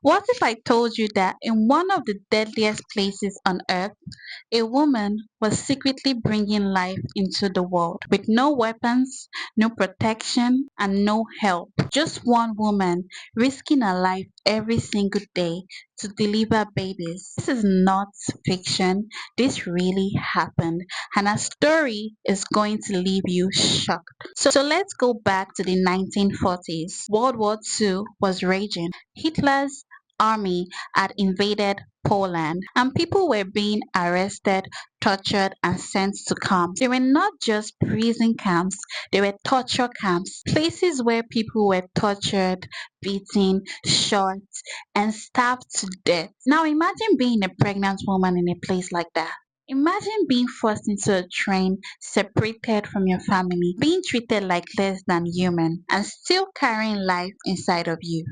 What if I told you that in one of the deadliest places on earth, a woman was secretly bringing life into the world with no weapons, no protection, and no help? Just one woman risking her life every single day to deliver babies. This is not fiction. This really happened, and her story is going to leave you shocked. So let's go back to the 1940s. World War II was raging. Hitler's army had invaded Poland, and people were being arrested, tortured, and sent to camps. They were not just prison camps, they were torture camps, places where people were tortured, beaten, shot, and starved to death. Now imagine being a pregnant woman in a place like that. Imagine being forced into a train, separated from your family, being treated like less than human, and still carrying life inside of you.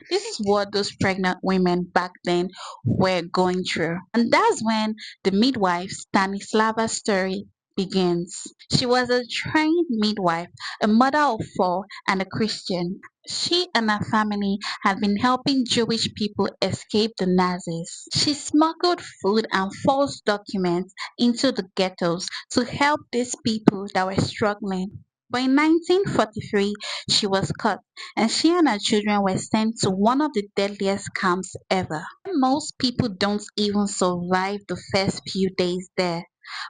This is what those pregnant women back then were going through. And that's when the midwife Stanislava's story begins. She was a trained midwife, a mother of four, and a Christian. She and her family had been helping Jewish people escape the Nazis. She smuggled food and false documents into the ghettos to help these people that were struggling. But in 1943, she was caught and she and her children were sent to one of the deadliest camps ever. Most people don't even survive the first few days there.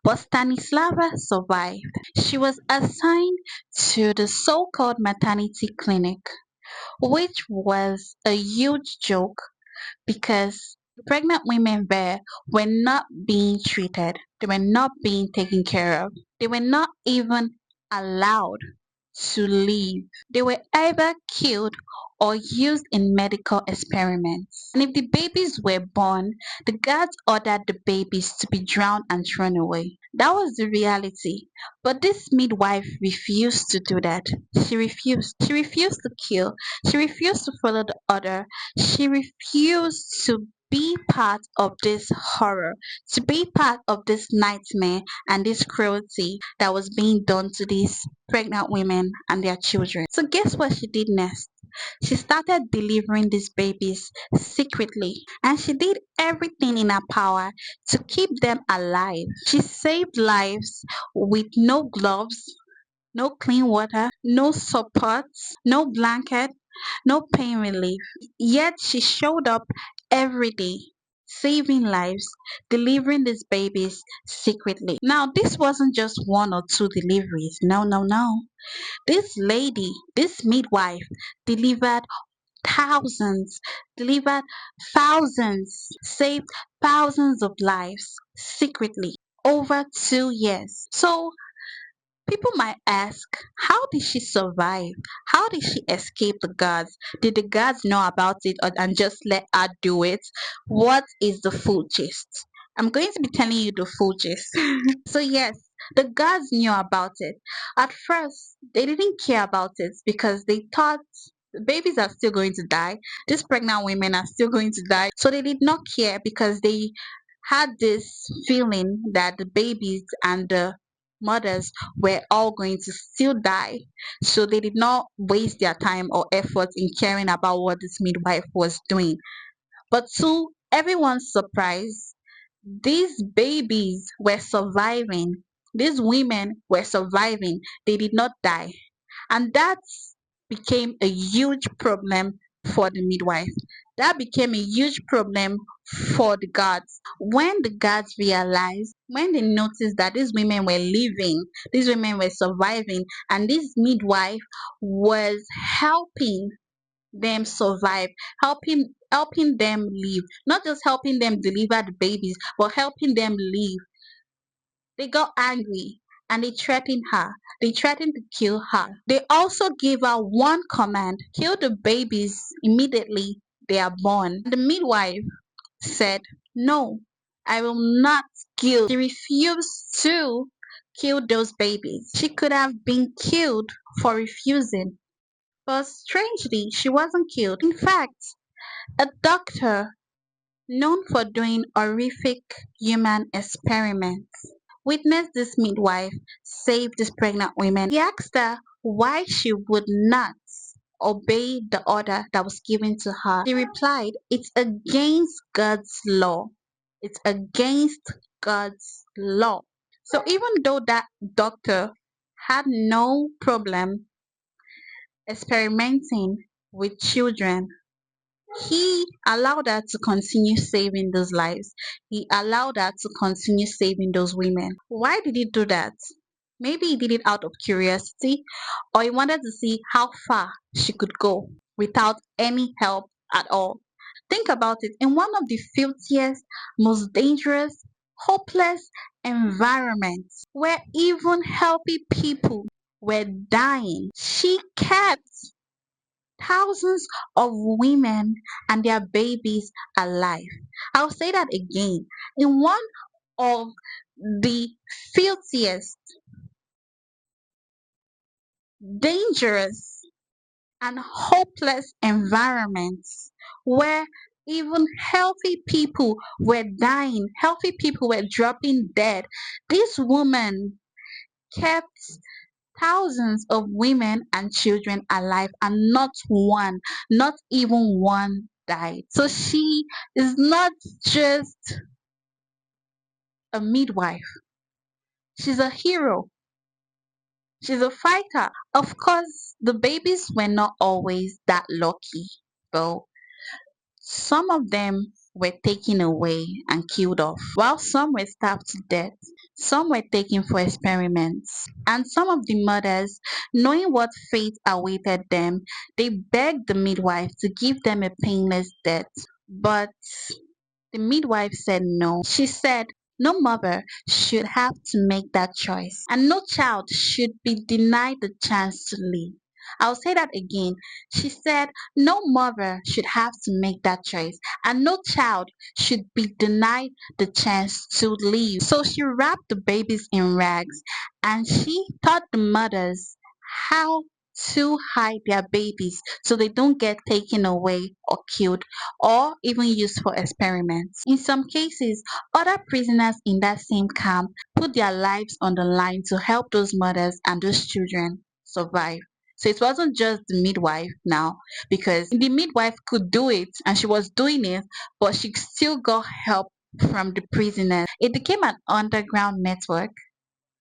But Stanislava survived. She was assigned to the so called maternity clinic, which was a huge joke because pregnant women there were not being treated, they were not being taken care of, they were not even allowed to live. They were either killed or used in medical experiments. And if the babies were born, the guards ordered the babies to be drowned and thrown away. That was the reality. But this midwife refused to do that. She refused. She refused to kill. She refused to follow the order. She refused to be part of this horror, to be part of this nightmare and this cruelty that was being done to these pregnant women and their children. So, guess what she did next? She started delivering these babies secretly, and she did everything in her power to keep them alive. She saved lives with no gloves, no clean water, no support, no blanket, no pain relief. Yet she showed up every day, saving lives, delivering these babies secretly. Now, this wasn't just one or two deliveries. No, no, no. This lady, this midwife, delivered thousands, delivered thousands, saved thousands of lives secretly over 2 years. So people might ask, how did she survive? How did she escape the guards? Did the guards know about it and just let her do it? What is the full gist? I'm going to be telling you the full gist. So, yes, the guards knew about it. At first, they didn't care about it because they thought the babies are still going to die. These pregnant women are still going to die. So, they did not care because they had this feeling that the babies and the mothers were all going to still die. So, they did not waste their time or effort in caring about what this midwife was doing. But to everyone's surprise, these babies were surviving. These women were surviving. They did not die. And that became a huge problem for the midwife. That became a huge problem for the guards. When the guards realized, when they noticed that these women were living, these women were surviving, and this midwife was helping them survive, helping them live, not just helping them deliver the babies, but helping them live. They got angry and they threatened her. They threatened to kill her. They also gave her one command: kill the babies immediately they are born. The midwife said, no, I will not kill. She refused to kill those babies. She could have been killed for refusing. But strangely, she wasn't killed. In fact, a doctor known for doing horrific human experiments witnessed this midwife save these pregnant women. He asked her why she would not obey the order that was given to her. She replied, "It's against God's law. It's against God's law." So even though that doctor had no problem experimenting with children, he allowed her to continue saving those lives. He allowed her to continue saving those women. Why did he do that? Maybe he did it out of curiosity, or he wanted to see how far she could go without any help at all. Think about it. In one of the filthiest, most dangerous, hopeless environments where even healthy people were dying, she kept thousands of women and their babies alive. I'll say that again. In one of the filthiest, dangerous, and hopeless environments where even healthy people were dying, healthy people were dropping dead, this woman kept thousands of women and children alive, and not one, not even one died. So she is not just a midwife, she's a hero, she's a fighter. Of course, the babies were not always that lucky, though. Some of them were taken away and killed off, while some were starved to death. Some were taken for experiments. And some of the mothers, knowing what fate awaited them, they begged the midwife to give them a painless death. But the midwife said no. She said no mother should have to make that choice, and no child should be denied the chance to live. I'll say that again. She said no mother should have to make that choice, and no child should be denied the chance to live. So she wrapped the babies in rags, and she taught the mothers how to hide their babies so they don't get taken away or killed or even used for experiments. In some cases, other prisoners in that same camp put their lives on the line to help those mothers and those children survive. So it wasn't just the midwife now, because the midwife could do it and she was doing it, but she still got help from the prisoners. It became an underground network,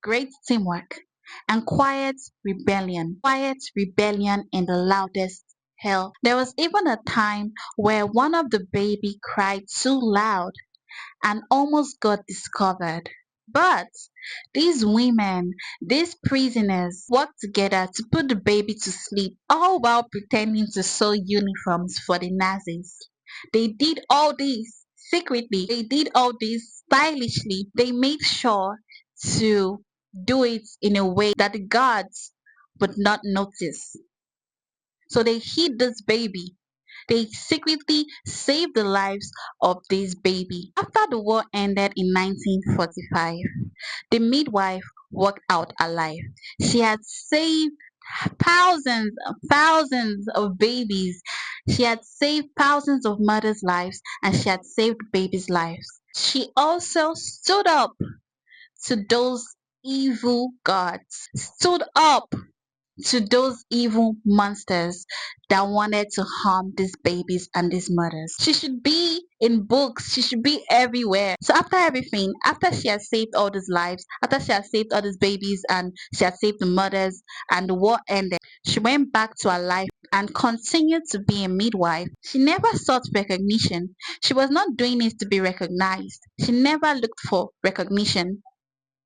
great teamwork, and quiet rebellion in the loudest hell. There was even a time where one of the baby cried too loud and almost got discovered. But these women, these prisoners, worked together to put the baby to sleep, all while pretending to sew uniforms for the Nazis. They did all this secretly, they did all this stylishly. They made sure to do it in a way that the guards would not notice. So they hid this baby. They secretly saved the lives of this baby. After the war ended in 1945, the midwife walked out alive. She had saved thousands of babies. She had saved thousands of mothers' lives, and she had saved babies' lives. She also stood up to those evil gods, stood up to those evil monsters that wanted to harm these babies and these mothers. She should be in books, she should be everywhere. So after everything, after she has saved all these lives, after she has saved all these babies and she has saved the mothers and the war ended, she went back to her life and continued to be a midwife. She never sought recognition. She was not doing it to be recognized. She never looked for recognition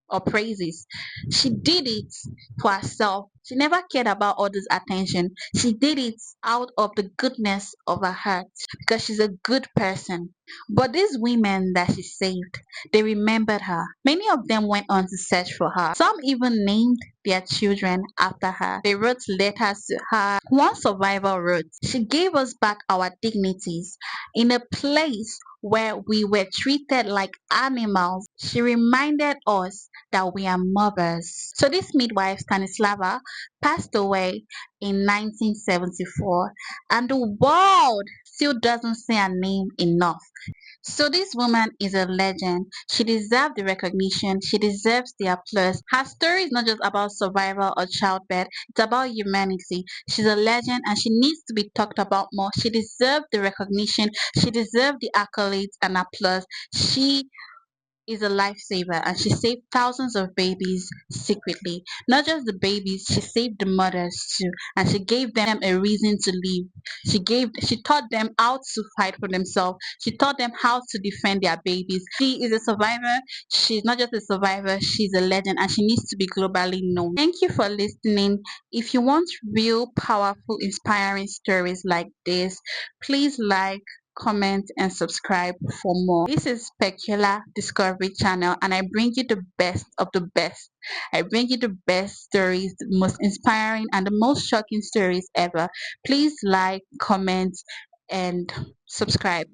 or praises. She did it for herself. She never cared about others' attention. She did it out of the goodness of her heart because she's a good person. But these women that she saved, they remembered her. Many of them went on to search for her. Some even named their children after her. They wrote letters to her. One survivor wrote, "She gave us back our dignities in a place where we were treated like animals. She reminded us that we are mothers." So this midwife, Stanislava, passed away in 1974, and the world still doesn't say her name enough. So this woman is a legend. She deserves the recognition. She deserves the applause. Her story is not just about survival or childbirth. It's about humanity. She's a legend and she needs to be talked about more. She deserves the recognition. She deserves the accolades and applause. She is a lifesaver and she saved thousands of babies secretly. Not just the babies, she saved the mothers too, and she gave them a reason to live. She taught them how to fight for themselves. She taught them how to defend their babies. She is a survivor. She's not just a survivor, she's a legend and she needs to be globally known. Thank you for listening. If you want real powerful inspiring stories like this, please like, comment, and subscribe for more. This is Specular Discovery Channel, and I bring you the best of the best. I bring you the best stories, the most inspiring and the most shocking stories ever. Please like, comment, and subscribe.